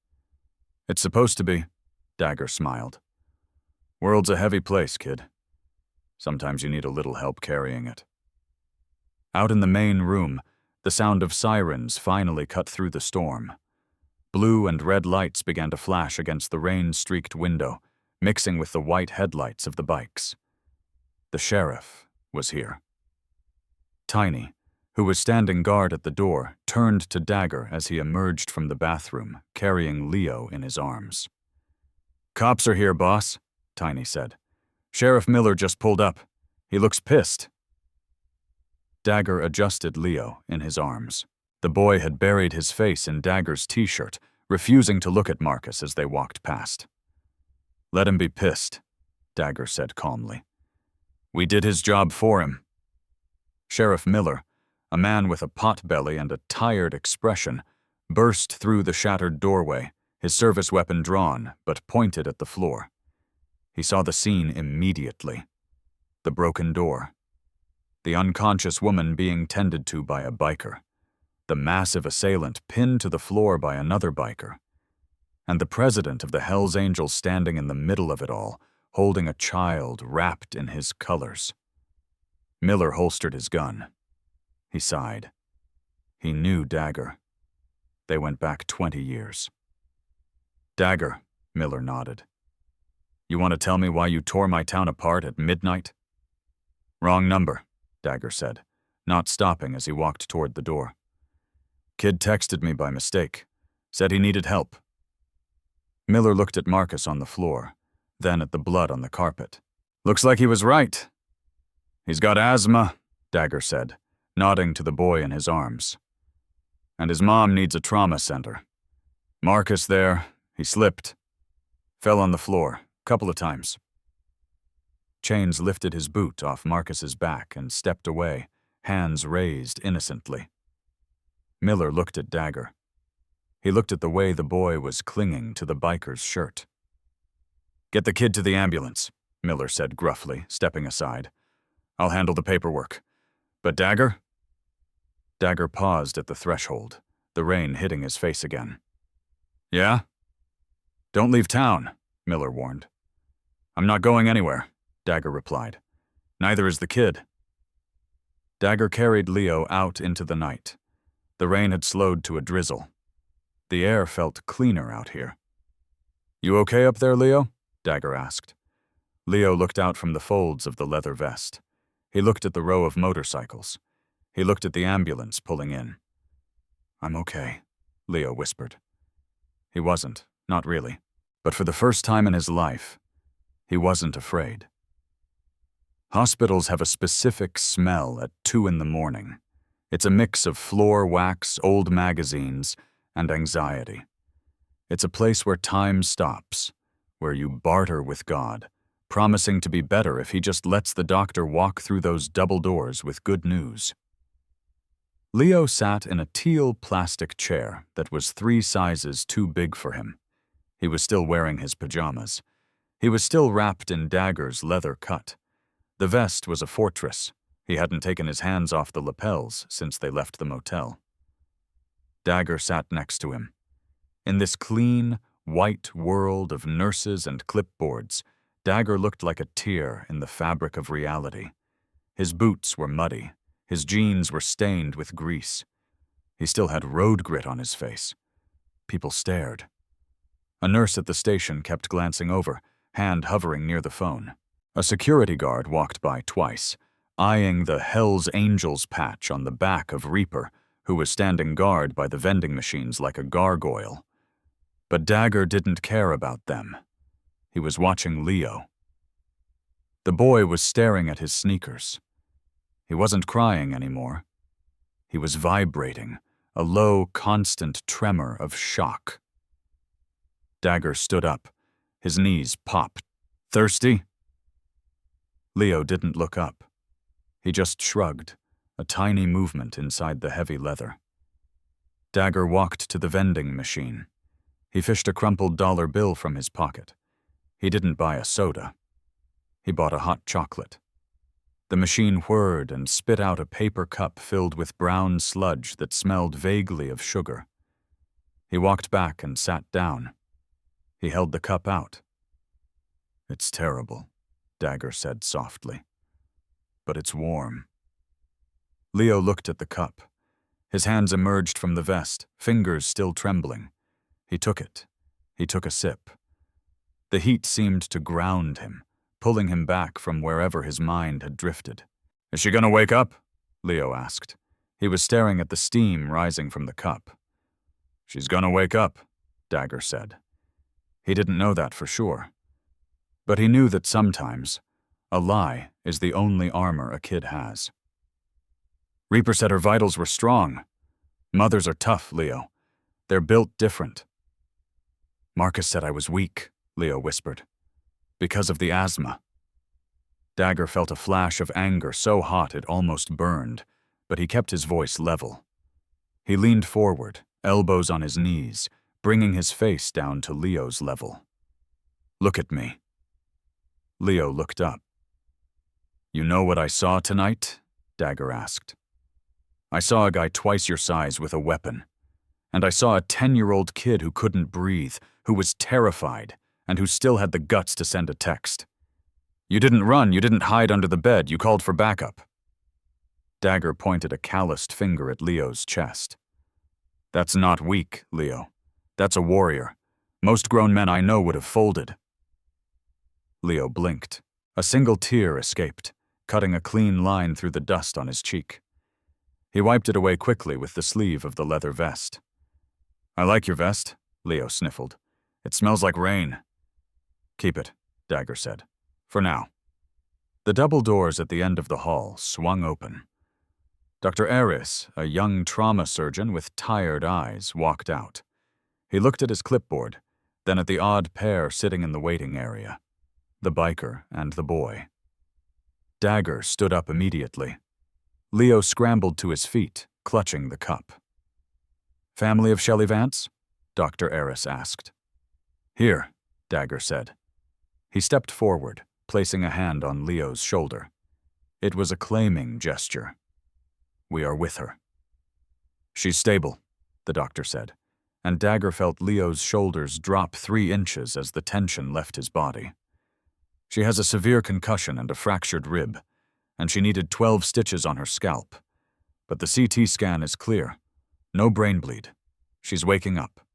It's supposed to be, Dagger smiled. World's a heavy place, kid. Sometimes you need a little help carrying it. Out in the main room, the sound of sirens finally cut through the storm. Blue and red lights began to flash against the rain-streaked window, mixing with the white headlights of the bikes. The sheriff was here. Tiny, who was standing guard at the door, turned to Dagger as he emerged from the bathroom, carrying Leo in his arms. Cops are here, boss, Tiny said. Sheriff Miller just pulled up. He looks pissed. Dagger adjusted Leo in his arms. The boy had buried his face in Dagger's t-shirt, refusing to look at Marcus as they walked past. Let him be pissed, Dagger said calmly. We did his job for him. Sheriff Miller, a man with a potbelly and a tired expression, burst through the shattered doorway, his service weapon drawn but pointed at the floor. He saw the scene immediately. The broken door. The unconscious woman being tended to by a biker. The massive assailant pinned to the floor by another biker. And the president of the Hells Angels standing in the middle of it all, holding a child wrapped in his colors. Miller holstered his gun. He sighed. He knew Dagger. They went back 20 years. Dagger, Miller nodded. You want to tell me why you tore my town apart at midnight? Wrong number, Dagger said, not stopping as he walked toward the door. Kid texted me by mistake. Said he needed help. Miller looked at Marcus on the floor, then at the blood on the carpet. Looks like he was right. He's got asthma, Dagger said, nodding to the boy in his arms. And his mom needs a trauma center. Marcus there, he slipped. Fell on the floor, couple of times. Chains lifted his boot off Marcus's back and stepped away, hands raised innocently. Miller looked at Dagger. He looked at the way the boy was clinging to the biker's shirt. "Get the kid to the ambulance," Miller said gruffly, stepping aside. "I'll handle the paperwork. But Dagger?" Dagger paused at the threshold, the rain hitting his face again. "Yeah?" "Don't leave town," Miller warned. "I'm not going anywhere," Dagger replied. "Neither is the kid." Dagger carried Leo out into the night. The rain had slowed to a drizzle. The air felt cleaner out here. "You okay up there, Leo?" Dagger asked. Leo looked out from the folds of the leather vest. He looked at the row of motorcycles. He looked at the ambulance pulling in. "I'm okay," Leo whispered. He wasn't, not really. But for the first time in his life, he wasn't afraid. Hospitals have a specific smell at 2 a.m. It's a mix of floor wax, old magazines, and anxiety. It's a place where time stops, where you barter with God, promising to be better if he just lets the doctor walk through those double doors with good news. Leo sat in a teal plastic chair that was 3 sizes too big for him. He was still wearing his pajamas. He was still wrapped in Dagger's leather cut. The vest was a fortress. He hadn't taken his hands off the lapels since they left the motel. Dagger sat next to him. In this clean, white world of nurses and clipboards, Dagger looked like a tear in the fabric of reality. His boots were muddy. His jeans were stained with grease. He still had road grit on his face. People stared. A nurse at the station kept glancing over, hand hovering near the phone. A security guard walked by twice, eyeing the Hell's Angels patch on the back of Reaper, who was standing guard by the vending machines like a gargoyle. But Dagger didn't care about them. He was watching Leo. The boy was staring at his sneakers. He wasn't crying anymore. He was vibrating, a low, constant tremor of shock. Dagger stood up. His knees popped. "Thirsty?" Leo didn't look up. He just shrugged, a tiny movement inside the heavy leather. Dagger walked to the vending machine. He fished a crumpled dollar bill from his pocket. He didn't buy a soda. He bought a hot chocolate. The machine whirred and spit out a paper cup filled with brown sludge that smelled vaguely of sugar. He walked back and sat down. He held the cup out. "It's terrible," Dagger said softly. "But it's warm." Leo looked at the cup. His hands emerged from the vest, fingers still trembling. He took it. He took a sip. The heat seemed to ground him, pulling him back from wherever his mind had drifted. "Is she gonna wake up?" Leo asked. He was staring at the steam rising from the cup. "She's gonna wake up," Dagger said. He didn't know that for sure. But he knew that sometimes a lie is the only armor a kid has. "Reaper said her vitals were strong. Mothers are tough, Leo. They're built different." "Marcus said I was weak," Leo whispered. "Because of the asthma." Dagger felt a flash of anger so hot it almost burned, but he kept his voice level. He leaned forward, elbows on his knees, bringing his face down to Leo's level. "Look at me." Leo looked up. "You know what I saw tonight?" Dagger asked. "I saw a guy twice your size with a weapon. And I saw a 10-year-old kid who couldn't breathe, who was terrified, and who still had the guts to send a text. You didn't run, you didn't hide under the bed, you called for backup." Dagger pointed a calloused finger at Leo's chest. "That's not weak, Leo. That's a warrior. Most grown men I know would have folded." Leo blinked. A single tear escaped, cutting a clean line through the dust on his cheek. He wiped it away quickly with the sleeve of the leather vest. "I like your vest," Leo sniffled. "It smells like rain." "Keep it," Dagger said. "For now." The double doors at the end of the hall swung open. Dr. Aris, a young trauma surgeon with tired eyes, walked out. He looked at his clipboard, then at the odd pair sitting in the waiting area, the biker and the boy. Dagger stood up immediately. Leo scrambled to his feet, clutching the cup. "Family of Shelley Vance?" Dr. Eris asked. "Here," Dagger said. He stepped forward, placing a hand on Leo's shoulder. It was a claiming gesture. "We are with her." "She's stable," the doctor said, and Dagger felt Leo's shoulders drop 3 inches as the tension left his body. "She has a severe concussion and a fractured rib, and she needed 12 stitches on her scalp. But the CT scan is clear. No brain bleed. She's waking up."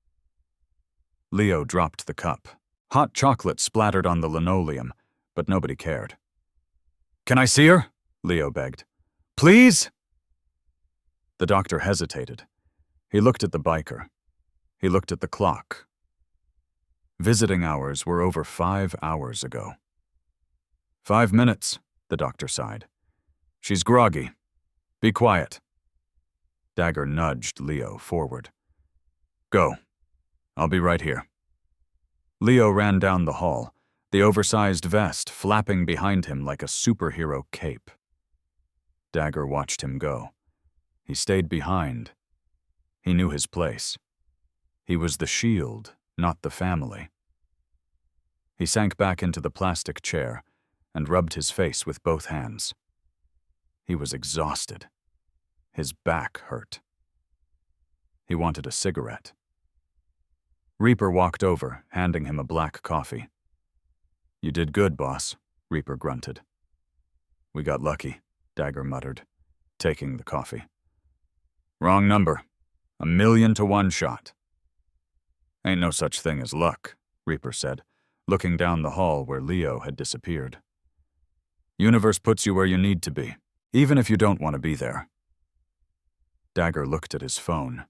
Leo dropped the cup. Hot chocolate splattered on the linoleum, but nobody cared. "Can I see her?" Leo begged. "Please?" The doctor hesitated. He looked at the biker. He looked at the clock. Visiting hours were over 5 hours ago. 5 minutes, the doctor sighed. "She's groggy. Be quiet." Dagger nudged Leo forward. "Go. I'll be right here." Leo ran down the hall, the oversized vest flapping behind him like a superhero cape. Dagger watched him go. He stayed behind. He knew his place. He was the shield, not the family. He sank back into the plastic chair and rubbed his face with both hands. He was exhausted. His back hurt. He wanted a cigarette. Reaper walked over, handing him a black coffee. "You did good, boss," Reaper grunted. "We got lucky," Dagger muttered, taking the coffee. "Wrong number. 1,000,000 to 1 shot." "Ain't no such thing as luck," Reaper said, looking down the hall where Leo had disappeared. "Universe puts you where you need to be, even if you don't want to be there." Dagger looked at his phone.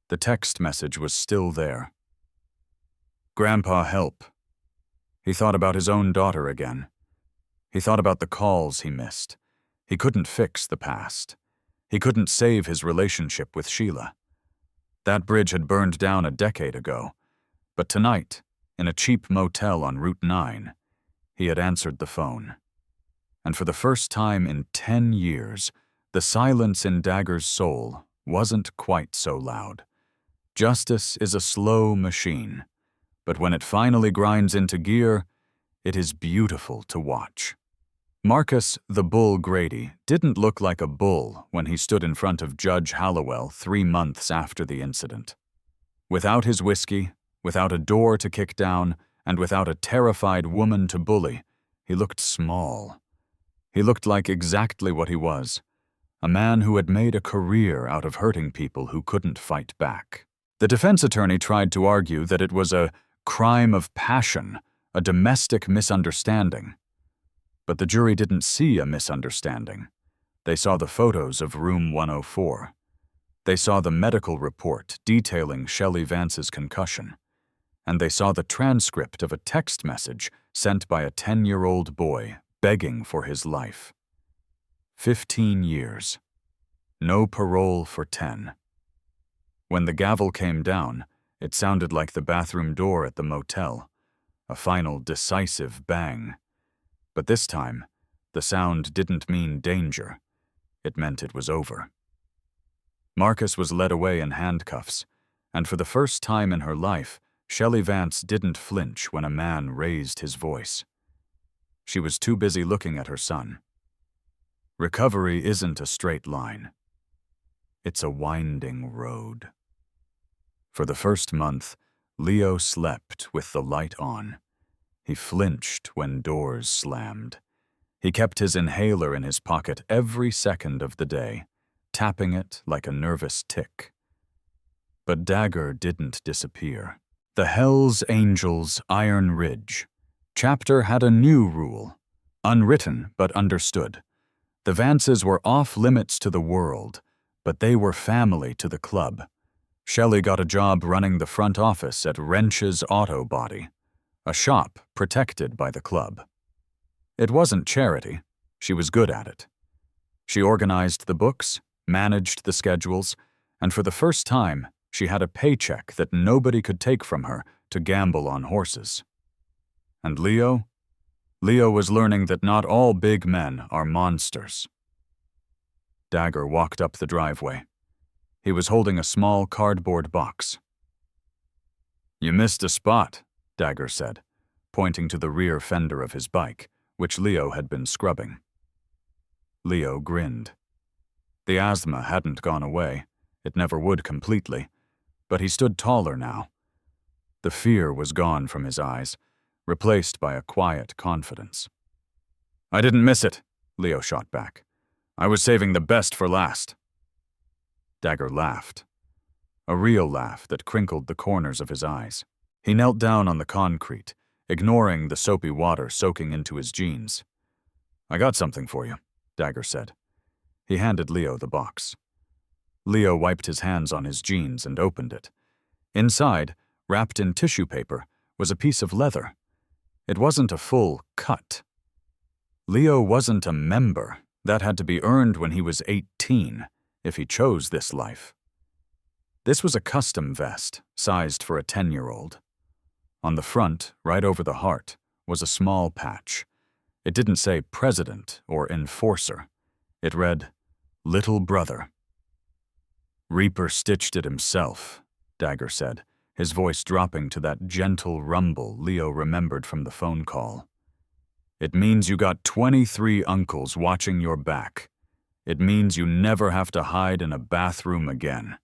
The text message was still there. "Grandpa, help." He thought about his own daughter again. He thought about the calls he missed. He couldn't fix the past. He couldn't save his relationship with Sheila. That bridge had burned down a decade ago, but tonight, in a cheap motel on Route 9, he had answered the phone. And for the first time in 10 years, the silence in Dagger's soul wasn't quite so loud. Justice is a slow machine, but when it finally grinds into gear, it is beautiful to watch. Marcus the Bull Grady didn't look like a bull when he stood in front of Judge Hallowell 3 months after the incident. Without his whiskey, without a door to kick down, and without a terrified woman to bully, he looked small. He looked like exactly what he was, a man who had made a career out of hurting people who couldn't fight back. The defense attorney tried to argue that it was a crime of passion, a domestic misunderstanding. But the jury didn't see a misunderstanding. They saw the photos of Room 104. They saw the medical report detailing Shelley Vance's concussion. And they saw the transcript of a text message sent by a 10-year-old boy begging for his life. 15 years. No parole for 10. When the gavel came down, it sounded like the bathroom door at the motel, a final decisive bang. But this time, the sound didn't mean danger. It meant it was over. Marcus was led away in handcuffs, and for the first time in her life, Shelley Vance didn't flinch when a man raised his voice. She was too busy looking at her son. Recovery isn't a straight line. It's a winding road. For the first month, Leo slept with the light on. He flinched when doors slammed. He kept his inhaler in his pocket every second of the day, tapping it like a nervous tick. But Dagger didn't disappear. The Hell's Angels' Iron Ridge chapter had a new rule, unwritten but understood. The Vances were off limits to the world, but they were family to the club. Shelley got a job running the front office at Wrench's Auto Body, a shop protected by the club. It wasn't charity. She was good at it. She organized the books, managed the schedules, and for the first time, she had a paycheck that nobody could take from her to gamble on horses. And Leo? Leo was learning that not all big men are monsters. Dagger walked up the driveway. He was holding a small cardboard box. "You missed a spot," Dagger said, pointing to the rear fender of his bike, which Leo had been scrubbing. Leo grinned. The asthma hadn't gone away. It never would completely, but he stood taller now. The fear was gone from his eyes, replaced by a quiet confidence. "I didn't miss it," Leo shot back. "I was saving the best for last." Dagger laughed. A real laugh that crinkled the corners of his eyes. He knelt down on the concrete, ignoring the soapy water soaking into his jeans. "I got something for you," Dagger said. He handed Leo the box. Leo wiped his hands on his jeans and opened it. Inside, wrapped in tissue paper, was a piece of leather. It wasn't a full cut. Leo wasn't a member. That had to be earned when he was 18, if he chose this life. This was a custom vest, sized for a 10-year-old. On the front, right over the heart, was a small patch. It didn't say president or enforcer. It read, "Little Brother." "Reaper stitched it himself," Dagger said, his voice dropping to that gentle rumble Leo remembered from the phone call. "It means you got 23 uncles watching your back. It means you never have to hide in a bathroom again.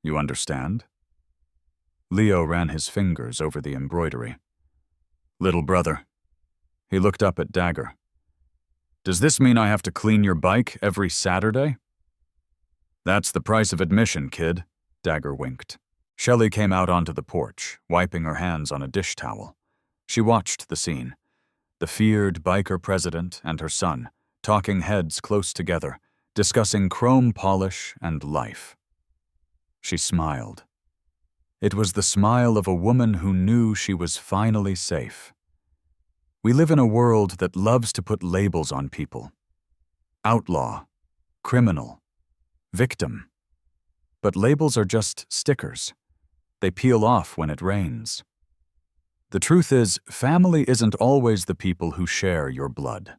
You understand?" Leo ran his fingers over the embroidery. "Little brother." He looked up at Dagger. "Does this mean I have to clean your bike every Saturday?" "That's the price of admission, kid," Dagger winked. Shelley came out onto the porch, wiping her hands on a dish towel. She watched the scene. The feared biker president and her son, talking heads close together, discussing chrome polish and life. She smiled. It was the smile of a woman who knew she was finally safe. We live in a world that loves to put labels on people. Outlaw, criminal, victim. But labels are just stickers. They peel off when it rains. The truth is, family isn't always the people who share your blood.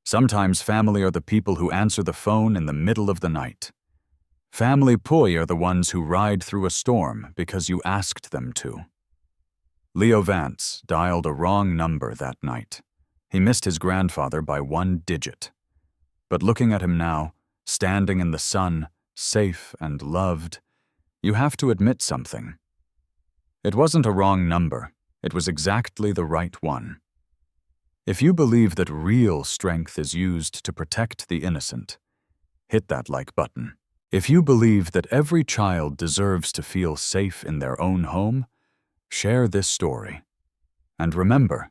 Sometimes family are the people who answer the phone in the middle of the night. Family poi are the ones who ride through a storm because you asked them to. Leo Vance dialed a wrong number that night. He missed his grandfather by 1 digit. But looking at him now, standing in the sun, safe and loved, you have to admit something. It wasn't a wrong number. It was exactly the right one. If you believe that real strength is used to protect the innocent, hit that like button. If you believe that every child deserves to feel safe in their own home, share this story. And remember,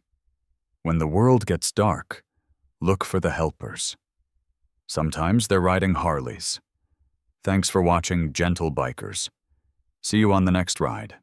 when the world gets dark, look for the helpers. Sometimes they're riding Harleys. Thanks for watching, Gentle Bikers. See you on the next ride.